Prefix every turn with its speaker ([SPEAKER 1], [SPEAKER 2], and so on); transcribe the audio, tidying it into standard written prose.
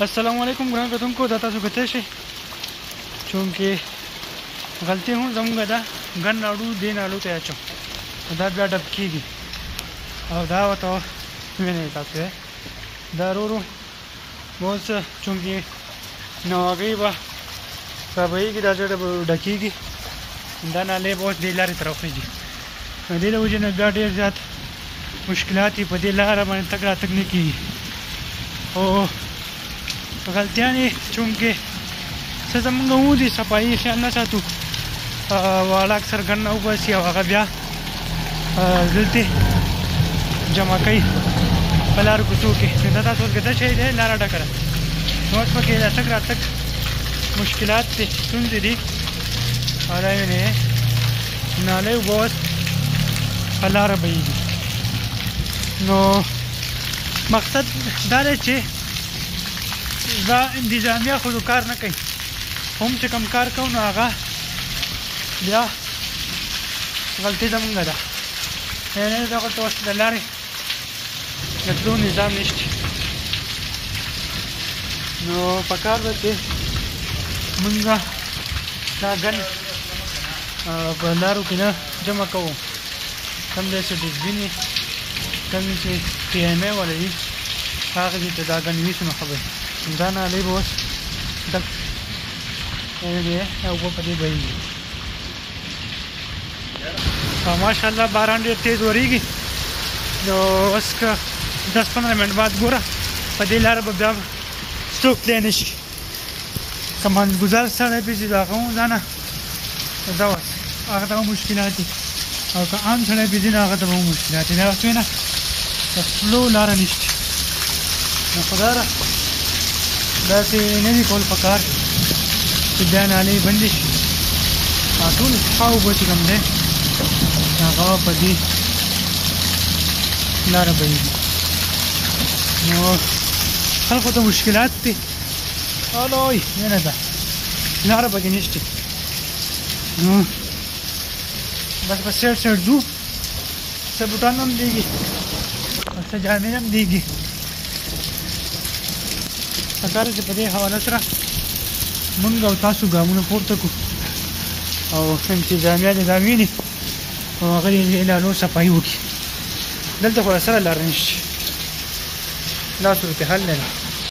[SPEAKER 1] अस्सलाम वालेकुम ګران کتونکو دا تاسو کته شي چونکه غلطي هم زموږ ده ګن ناړو دین اړو ته اچو دا بیا ډب کیږي او دا وته ویني تاسو دا ورو موږ چونکه نو هغه به سبای کې دا ډکیږي دا نه له بوت دی لارې طرفېږي دې له وجه نه بیا ډېر زیات مشکلات په دې لاره باندې تګ راتګ نه کیږي او غلطیاں چونکه څه زمونږ وو دي صفایي خیال نه ساتو والا اکثر ګن نه وباسي او هغه بیا دلته جمع کوي په لارو کوڅو کې نو دا تاسو ګټه شی دی لاره ډکره نو پکې د تګ راتګ مشکلات دي ستونزې دي او دا یې نه ناله وباس په لاره بهیږي نو مقصد دا دی چې دا انتظامیه خود کار نه کوي هم چې کم کار کوو نو هغه بیا غلطي زموږ ده یعنې دغه اوس د لارې د تلو نظام نشته نو په کار ده چې موږ دا ګن په لارو کې نه جمع کوو کوم ځای چې ډسبین وي کوم چې پی ایم ای والا وي هغه ځای ته دا ګن ویسو نو خبرې دا نالۍ به اوس ډک اوبه په دې بهیږي او ماشاءالله باران ډېر تیز ورېږي نو اوس که 10-15 منټ بعد ګوره په دې لاره به بیا څوک تلی نه شي که منځګزار سړی پسې د هغه هم ځانه دا اوس هغه ته هم مشکلات دي او که عام سړی پسې نه هغه ته به هم مشکلات دي دا څه نه د تلو لاره نشته نو خدای را داسې نه دي کول پکار چې بیا نالۍ بندې شي ټول ښه اوبه چې کوم دی هغه په دې لاره بهیږي نو خلکو ته مشکلات دي الوی نه ده لاره پکې نشته نو بس په سیټ سیټ ځو څه بوټان هم دیږي څه جامې هم دیږي پکار چې په دې حواله سره مونږ او تاسو ګامونه پورته کړو او انتظامیه دې دا ویني او هغه دې لارو صفایي وکړي دلته خو سره لار نشته دا صورتحال نه ده